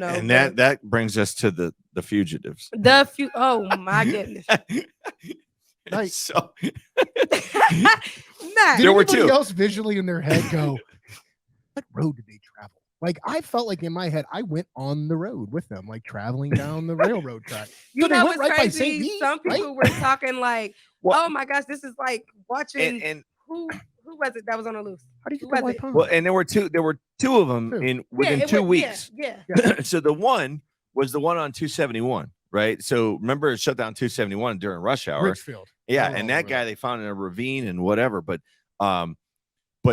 And that brings us to the fugitives. Oh my goodness. Like, So Nah. did There were anybody two. else visually in their head go, what road did they travel? Like, I felt like in my head, I went on the road with them, like traveling down the railroad track. You So they know went what's right by St. crazy? Pete, Some right? people were talking like, Well- "Oh my gosh, this is like watching." and Who was it that was on the loose? How do you Who get to was White it? Pond? well, and there were two of them Two. within it 2 was- weeks. Yeah. So the one was the one on 271, right? So remember it shut down 271 during rush hour. Richfield. Yeah, They're and all that the guy road. they found in a ravine and whatever. But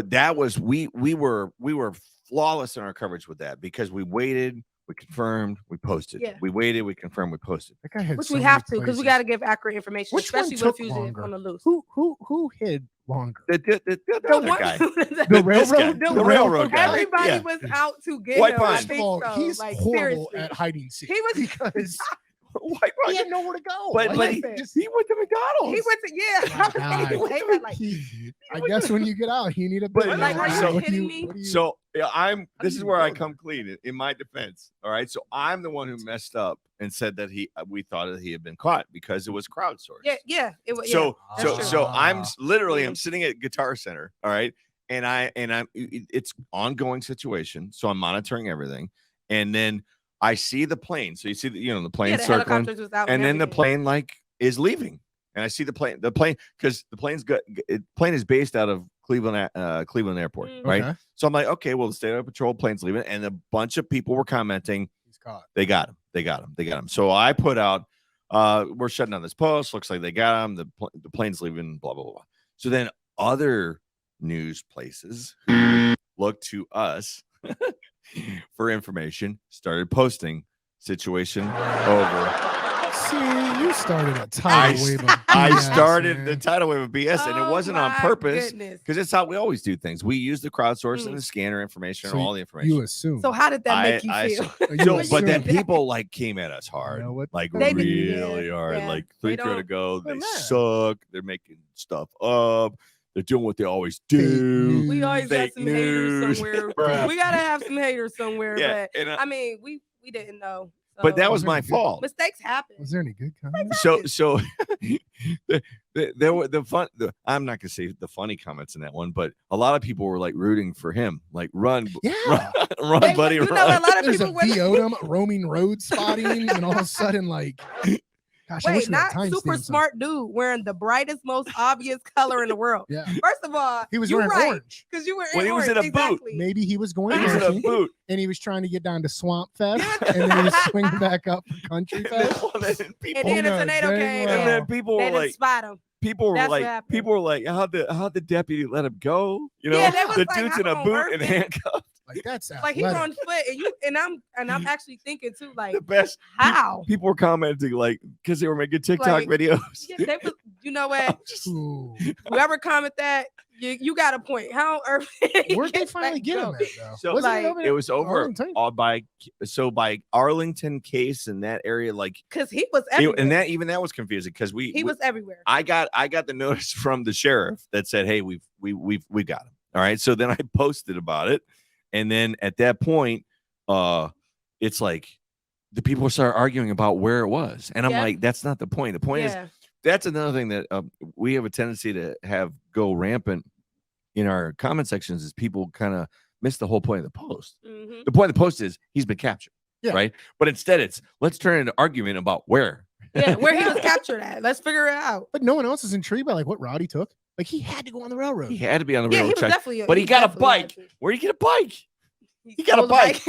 that was we were flawless in our coverage with that because we waited, we confirmed, we posted. Yeah. We waited, we confirmed, we posted. That guy had Which so we many have to because we places. got to give accurate information, Which one especially with took fugitive longer? on the loose. Who hid longer? The The other one- guy. The This guy, railroad? the railroad guy. Everybody Yeah. was out to get White him. I Pond. First of think all, so. he's Like, horrible seriously. at hiding scenes. He was because White he Pond. had nowhere to go. But Like, he Listen. went to McDonald's. He went to God. anyway. Like, I guess when you get out, you need a But bit. like, are you So- kidding me? So yeah, this do is you where I know come that? clean in my defense. All right. So I'm the one who messed up and said that we thought that he had been caught because it was crowdsourced. yeah, it was. So that's so true. so I'm literally Mhm. I'm sitting at Guitar Center. All right. And it's ongoing situation. So I'm monitoring everything. And then I see the plane. So you see the plane yeah, the circling. helicopters was out, And then the everything. plane like is leaving. And I see the plane because the plane is based out of Cleveland Airport, Mm. right? Okay. So I'm like, okay, well, the state of patrol plane's leaving, and a bunch of people were commenting, He's caught. they got him. So I put out, we're shutting down this post. Looks like they got him. The plane's leaving. Blah blah blah. So then other news places who look to us for information started posting situation over. See, you started a I tidal wave of BS, started man. the tidal wave of BS, and it Oh wasn't on my purpose goodness. because it's how we always do things. We use the crowdsource and Mm. the scanner information So and all the information. You assume. So how did that make you I feel? You So, but then assume. people like came at us hard, You know what like they really did. hard. Yeah. Like They 3 to don't- go. They're They mad. suck. They're making stuff up. They're doing what they always do. We always got Fake some haters news. somewhere. Bruh. We gotta have some haters somewhere. Yeah, But and I mean, we didn't know. but that So, was my fault. mistakes happen. Was there any good comments? So there were I'm not gonna say the funny comments in that one, but a lot of people were like rooting for him, like run, Yeah. run, They- buddy, you run. know, a lot of There's a people went. Deodum roaming road spotting, and all of a sudden, like, gosh, I wish Wait, we had not timestamps super on- smart dude wearing the brightest, most obvious color in the world. Yeah, First of all, he was you're wearing right, orange. because you were When in he was orange, in a boot. exactly. Maybe he was going He was in a marching, boot. and he was trying to get down to Swamp Fest, and then he was swinging back up for Country Fest. And people, then know a tornado dang came. well. and And then people they were didn't like, spot him. That's what happened. people were like, how'd the deputy let him go? You know, Yeah, they was the like, dude's in how a on boot earth and did- handcuffed. Like, that's Like he's athletic. on foot, and I'm actually thinking too, like The best. how? People were commenting like because they were making TikTok Like, videos. Yeah, they was, you know what? Ooh. Whoever comment that, you got a point. How on earth? Where'd they finally get him at, though? So, Wasn't like, over It was over Arlington? all by Arlington case in that area, like Because he was everywhere. and that was confusing because he was everywhere. I got the notice from the sheriff that said, hey, we got him. All right. So then I posted about it. And then at that point, it's like the people start arguing about where it was. And I'm Yeah. like, that's not the point. The point is Yeah. that's another thing that we have a tendency to have go rampant in our comment sections is people kind of miss the whole point of the post. Mhm. The point of the post is he's been captured. Yeah. Right. But instead it's let's turn into argument about where. Yeah, where he was captured at. Let's figure it out. But no one else is intrigued by like what route he took. Like he had to go on the railroad. He had to be on the Yeah, he railroad was track. definitely. But he got a definitely bike. had to. Where do you get a bike? He He got a stole the bike.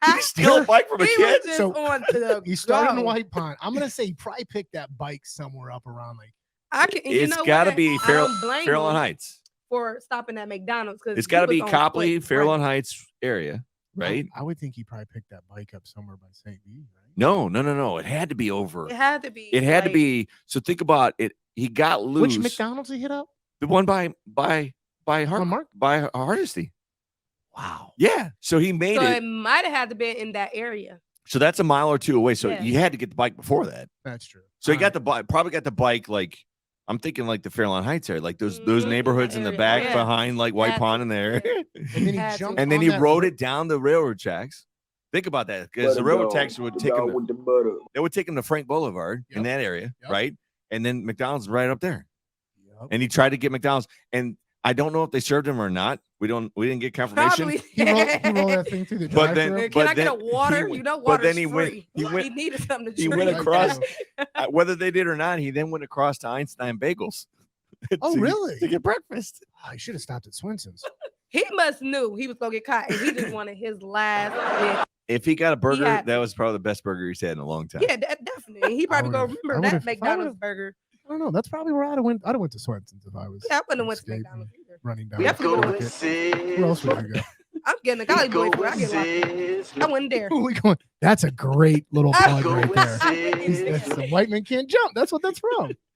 Did he steal a bike from a He kid? was just So, on the He started in go. White Pond. I'm gonna say he probably picked that bike somewhere up around like I can. You It's know got to what? be I Fairlawn don't blame Fairlawn him Heights. for stopping at McDonald's because It's got to be Copley, Fairlawn Heights area, right? I would think he probably picked that bike up somewhere by St. B, right? No. It had to be over. It had to be. It had to like, be. So think about it. He got loose. Which McDonald's he hit up? The one by On Mark? Hardesty. Wow. Yeah. So he made So it. it might have had to be in that area. So that's a mile or two away. So Yeah. you had to get the bike before that. That's true. So he All got the bike. Probably got the bike like. I'm thinking like the Fairlawn Heights area, like those Mhm, neighborhoods in the area. back Yeah. behind like White Had Pond to, in there. yeah. And then he Had to. jumped And then on he that rode ro- it down the railroad tracks. Think about that, because the railroad taxi would take them. with the butter. They would take him to Frank Boulevard in Yep. that area, Yep. right? And then McDonald's is right up there. Yep. And he tried to get McDonald's, and I don't know if they served him or not. We didn't get confirmation. Probably. He rolled that thing through the But then- drive-thru. Can I but get a then water? he- You know, but water's then he went- free. he went- He needed something to he drink. went across. Whether they did or not, he then went across to Einstein Bagels. Oh, to- really? To get breakfast. I should have stopped at Swenson's. He must knew he was gonna get caught, and he just wanted his last bit. If he got a burger, had- that was probably the best burger he's had in a long time. Yeah, definitely. He probably gonna would've- I remember that would've- I McDonald's would've- burger. I don't know. That's probably where I'd have went. I'd have went to Swenson's if I was. Yeah, I wouldn't have went to escaping, McDonald's either. running down. We the definitely market. Sis. Where else would you go? I'm getting a college boy for it. I get locked. I went there. Who we going? That's a great little plug Go right with there. sis. That's the white man can't jump. That's what that's from.